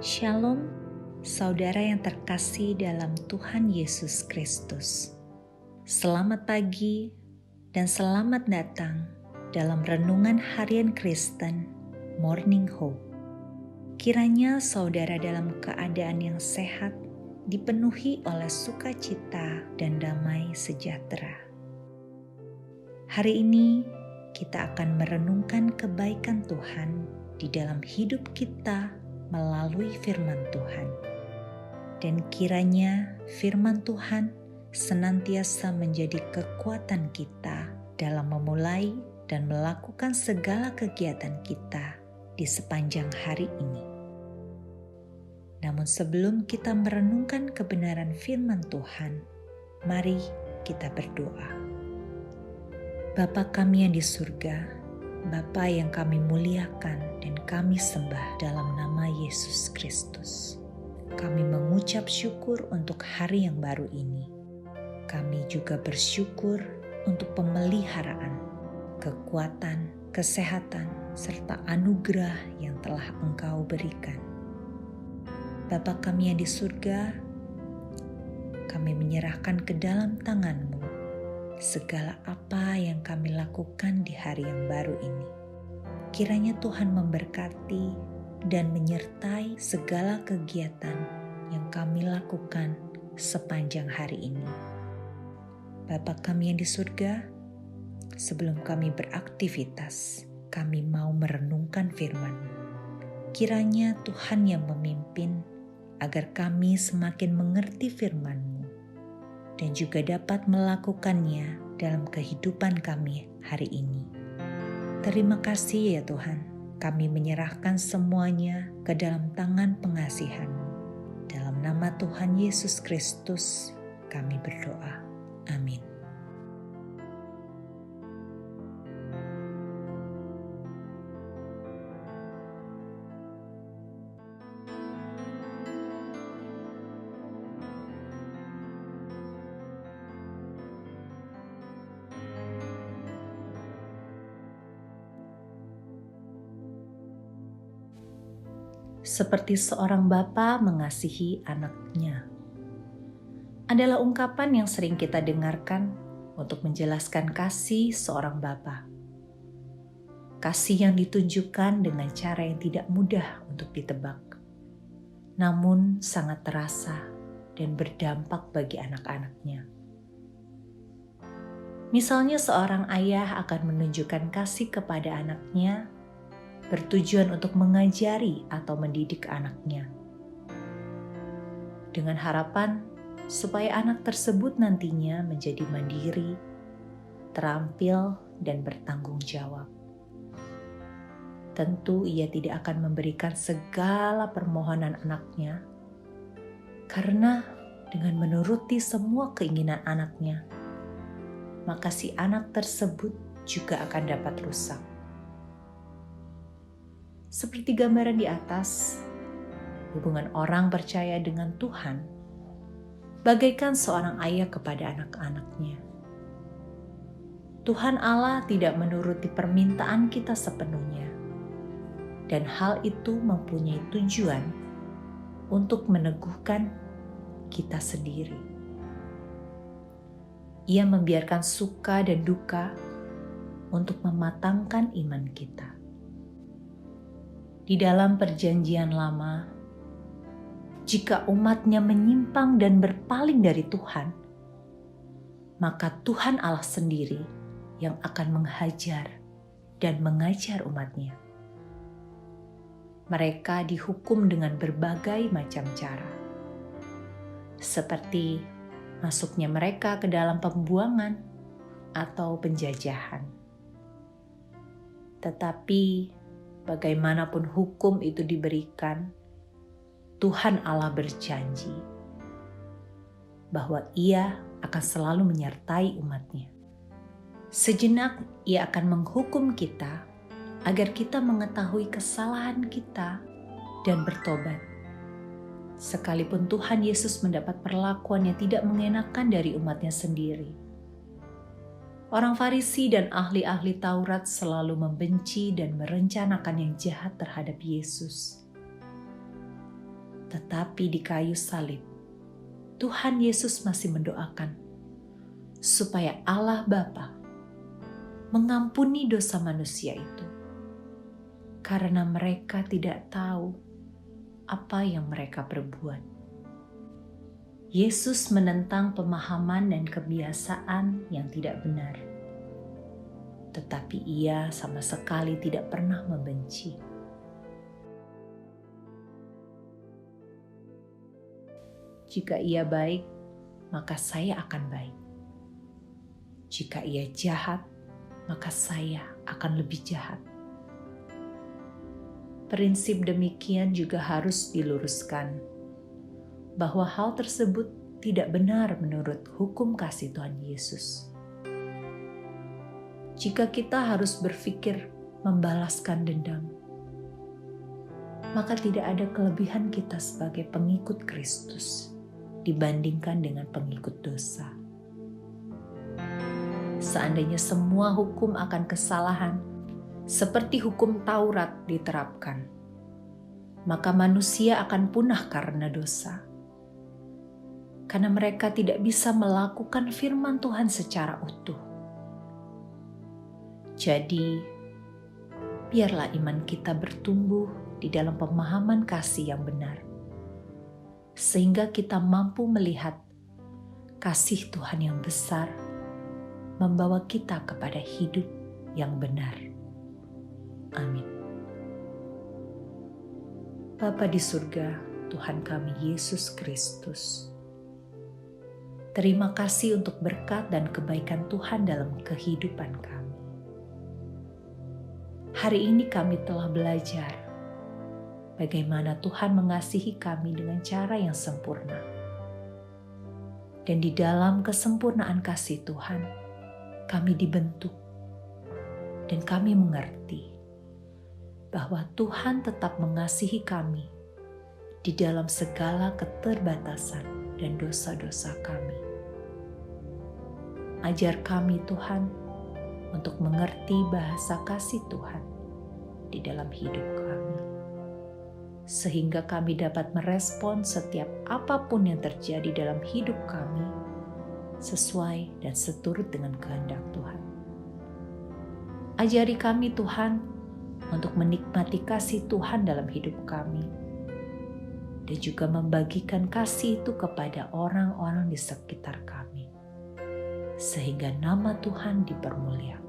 Shalom, saudara yang terkasih dalam Tuhan Yesus Kristus. Selamat pagi dan selamat datang dalam Renungan Harian Kristen Morning Hope. Kiranya saudara dalam keadaan yang sehat, dipenuhi oleh sukacita dan damai sejahtera. Hari ini kita akan merenungkan kebaikan Tuhan di dalam hidup kita melalui firman Tuhan. Dan kiranya firman Tuhan senantiasa menjadi kekuatan kita dalam memulai dan melakukan segala kegiatan kita di sepanjang hari ini. Namun sebelum kita merenungkan kebenaran firman Tuhan, mari kita berdoa. Bapa kami yang di surga, Bapa yang kami muliakan dan kami sembah dalam nama Yesus Kristus. Kami mengucap syukur untuk hari yang baru ini. Kami juga bersyukur untuk pemeliharaan, kekuatan, kesehatan, serta anugerah yang telah Engkau berikan. Bapa kami yang di surga, kami menyerahkan ke dalam tangan-Mu segala apa yang kami lakukan di hari yang baru ini. Kiranya Tuhan memberkati dan menyertai segala kegiatan yang kami lakukan sepanjang hari ini. Bapa kami yang di surga, sebelum kami beraktivitas, kami mau merenungkan firman-Mu. Kiranya Tuhan yang memimpin agar kami semakin mengerti firman-Mu dan juga dapat melakukannya dalam kehidupan kami hari ini. Terima kasih ya Tuhan, kami menyerahkan semuanya ke dalam tangan pengasihan-Mu. Dalam nama Tuhan Yesus Kristus kami berdoa. Amin. Seperti seorang bapa mengasihi anaknya, adalah ungkapan yang sering kita dengarkan untuk menjelaskan kasih seorang bapa. Kasih yang ditunjukkan dengan cara yang tidak mudah untuk ditebak, namun sangat terasa dan berdampak bagi anak-anaknya. Misalnya seorang ayah akan menunjukkan kasih kepada anaknya bertujuan untuk mengajari atau mendidik anaknya, dengan harapan supaya anak tersebut nantinya menjadi mandiri, terampil, dan bertanggung jawab. Tentu ia tidak akan memberikan segala permohonan anaknya, karena dengan menuruti semua keinginan anaknya, maka si anak tersebut juga akan dapat rusak. Seperti gambaran di atas, hubungan orang percaya dengan Tuhan bagaikan seorang ayah kepada anak-anaknya. Tuhan Allah tidak menuruti permintaan kita sepenuhnya, dan hal itu mempunyai tujuan untuk meneguhkan kita sendiri. Ia membiarkan suka dan duka untuk mematangkan iman kita. Di dalam perjanjian lama, jika umatnya menyimpang dan berpaling dari Tuhan, maka Tuhan Allah sendiri yang akan menghajar dan mengajar umatnya. Mereka dihukum dengan berbagai macam cara, seperti masuknya mereka ke dalam pembuangan atau penjajahan. Tetapi bagaimanapun hukum itu diberikan, Tuhan Allah berjanji bahwa Ia akan selalu menyertai umatnya. Sejenak Ia akan menghukum kita agar kita mengetahui kesalahan kita dan bertobat. Sekalipun Tuhan Yesus mendapat perlakuan yang tidak mengenakan dari umatnya sendiri. Orang Farisi dan ahli-ahli Taurat selalu membenci dan merencanakan yang jahat terhadap Yesus. Tetapi di kayu salib, Tuhan Yesus masih mendoakan supaya Allah Bapa mengampuni dosa manusia itu, karena mereka tidak tahu apa yang mereka perbuat. Yesus menentang pemahaman dan kebiasaan yang tidak benar, tetapi Ia sama sekali tidak pernah membenci. Jika Ia baik, maka saya akan baik. Jika Ia jahat, maka saya akan lebih jahat. Prinsip demikian juga harus diluruskan, bahwa hal tersebut tidak benar menurut hukum kasih Tuhan Yesus. Jika kita harus berpikir membalaskan dendam, maka tidak ada kelebihan kita sebagai pengikut Kristus dibandingkan dengan pengikut dosa. Seandainya semua hukum akan kesalahan seperti hukum Taurat diterapkan, maka manusia akan punah karena dosa. Karena mereka tidak bisa melakukan firman Tuhan secara utuh. Jadi, biarlah iman kita bertumbuh di dalam pemahaman kasih yang benar, sehingga kita mampu melihat kasih Tuhan yang besar membawa kita kepada hidup yang benar. Amin. Bapa di surga, Tuhan kami Yesus Kristus, terima kasih untuk berkat dan kebaikan Tuhan dalam kehidupan kami. Hari ini kami telah belajar bagaimana Tuhan mengasihi kami dengan cara yang sempurna. Dan di dalam kesempurnaan kasih Tuhan, kami dibentuk dan kami mengerti bahwa Tuhan tetap mengasihi kami di dalam segala keterbatasan dan dosa-dosa kami. Ajar kami Tuhan untuk mengerti bahasa kasih Tuhan di dalam hidup kami, sehingga kami dapat merespon setiap apapun yang terjadi dalam hidup kami sesuai dan seturut dengan kehendak Tuhan. Ajari kami Tuhan untuk menikmati kasih Tuhan dalam hidup kami dan juga membagikan kasih itu kepada orang-orang di sekitar kami, sehingga nama Tuhan dipermuliakan.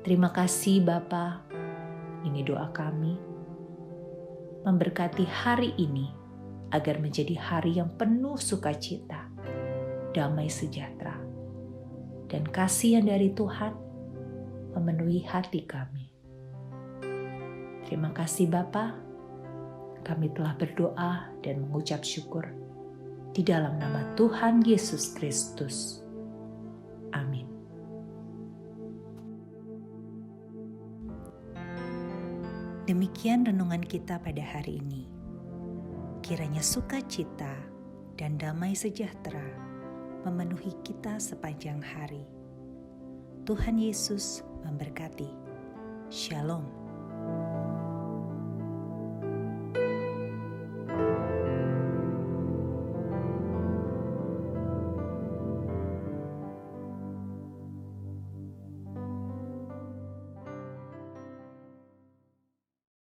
Terima kasih Bapa, ini doa kami. Memberkati hari ini agar menjadi hari yang penuh sukacita, damai sejahtera, dan kasih yang dari Tuhan memenuhi hati kami. Terima kasih Bapa, kami telah berdoa dan mengucap syukur di dalam nama Tuhan Yesus Kristus. Amin. Demikian renungan kita pada hari ini. Kiranya sukacita dan damai sejahtera memenuhi kita sepanjang hari. Tuhan Yesus memberkati. Shalom.